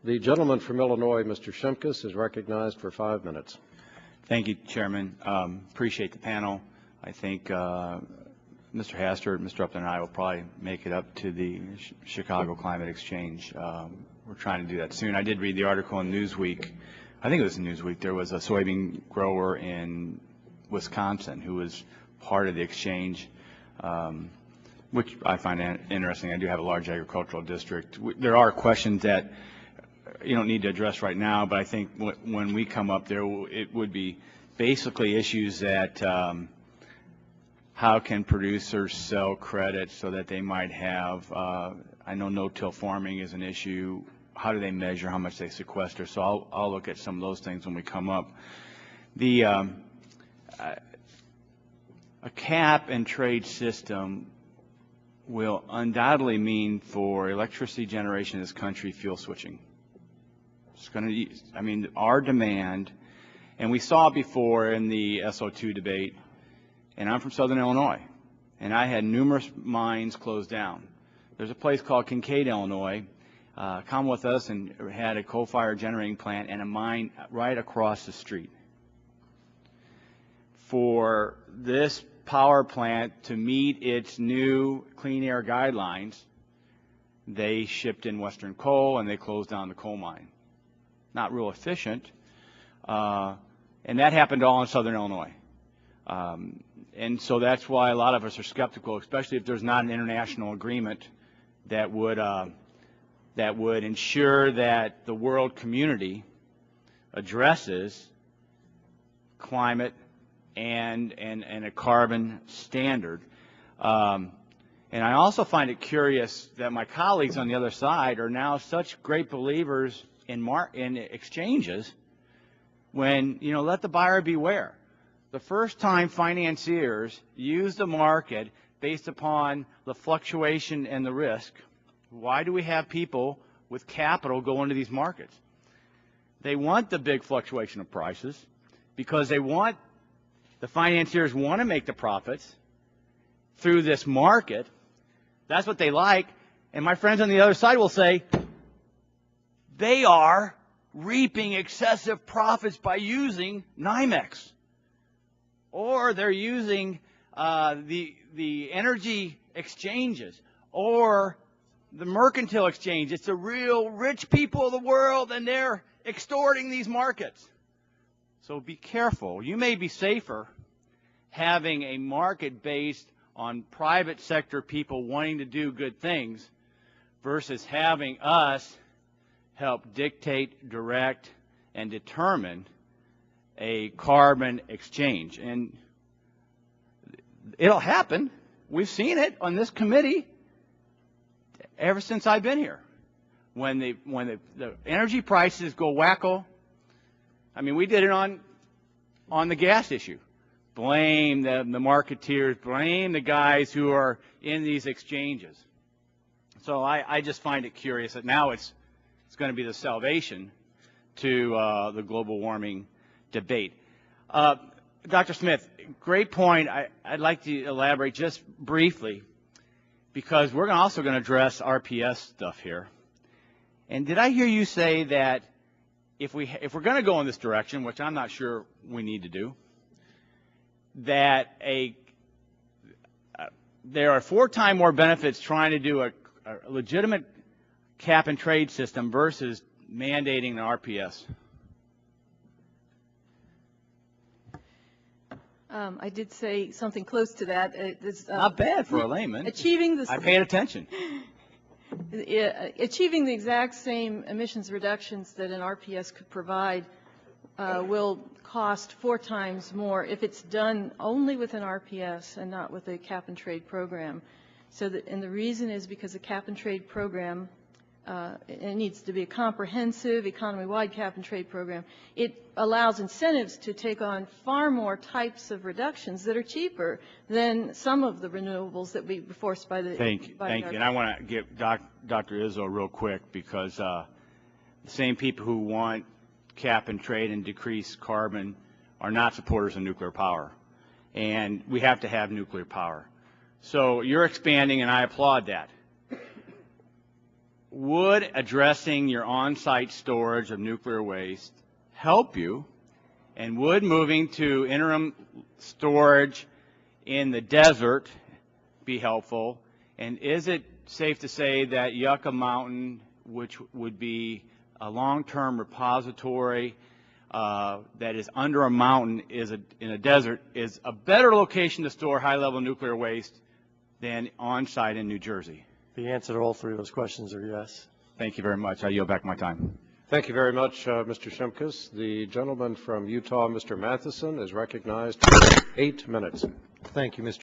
The gentleman from Illinois, Mr. Shimkus, is recognized for 5 minutes. Thank you, Chairman. Appreciate the panel. I think Mr. Hastert, Mr. Upton, and I will probably make it up to the Chicago Climate Exchange. We're trying to do that soon. I did read the article in Newsweek. I think it was in Newsweek. There was a soybean grower in Wisconsin who was part of the exchange, which I find interesting. I do have a large agricultural district. There are questions that you don't need to address right now, but I think when we come up there, it would be basically issues that how can producers sell credits so that they might have, I know no-till farming is an issue. How do they measure how much they sequester? So I'll look at some of those things when we come up. A cap and trade system will undoubtedly mean for electricity generation in this country fuel switching. It's going to, I mean, our demand, and we saw before in the SO2 debate, and I'm from Southern Illinois, and I had numerous mines closed down. There's a place called Kincaid, Illinois. Come with us and had a coal-fired generating plant and a mine right across the street. For this power plant to meet its new clean air guidelines, they shipped in Western coal and they closed down the coal mine. Not real efficient, and that happened all in Southern Illinois. And so that's why a lot of us are skeptical, especially if there's not an international agreement that would ensure that the world community addresses climate and a carbon standard. And I also find it curious that my colleagues on the other side are now such great believers in exchanges when, you know, let the buyer beware. The first time financiers use the market based upon the fluctuation and the risk, why do we have people with capital go into these markets? They want the big fluctuation of prices because the financiers want to make the profits through this market. That's what they like. And my friends on the other side will say, they are reaping excessive profits by using NYMEX. Or they're using the energy exchanges or the mercantile exchange. It's the real rich people of the world, and they're extorting these markets. So be careful. You may be safer having a market based on private sector people wanting to do good things versus having us help dictate, direct, and determine a carbon exchange. And it'll happen. We've seen it on this committee ever since I've been here. When the energy prices go wacko, I mean, we did it on the gas issue. Blame the marketeers, blame the guys who are in these exchanges. So I just find it curious that now it's going to be the salvation to the global warming debate. Dr. Smith, great point. I'd like to elaborate just briefly because we're also going to address RPS stuff here. And did I hear you say that if we're going to go in this direction, which I'm not sure we need to do, that there are 4 times more benefits trying to do a legitimate cap and trade system versus mandating the RPS? I did say something close to that. Not bad for a layman. Achieving the, I paid attention. Achieving the exact same emissions reductions that an RPS could provide will cost 4 times more if it's done only with an RPS and not with a cap and trade program. And the reason is because the cap and trade program, it needs to be a comprehensive economy-wide cap and trade program. It allows incentives to take on far more types of reductions that are cheaper than some of the renewables that we were forced by the. Thank you. And I want to give Dr. Izzo real quick because the same people who want cap and trade and decrease carbon are not supporters of nuclear power, and we have to have nuclear power. So you're expanding, and I applaud that. would addressing your on-site storage of nuclear waste help you? And would moving to interim storage in the desert be helpful? And is it safe to say that Yucca Mountain, which would be a long-term repository that is under a mountain in a desert, is a better location to store high-level nuclear waste than on-site in New Jersey? The answer to all three of those questions are yes. Thank you very much. I yield back my time. Thank you very much, Mr. Shimkus. The gentleman from Utah, Mr. Matheson, is recognized for 8 minutes. Thank you, Mr.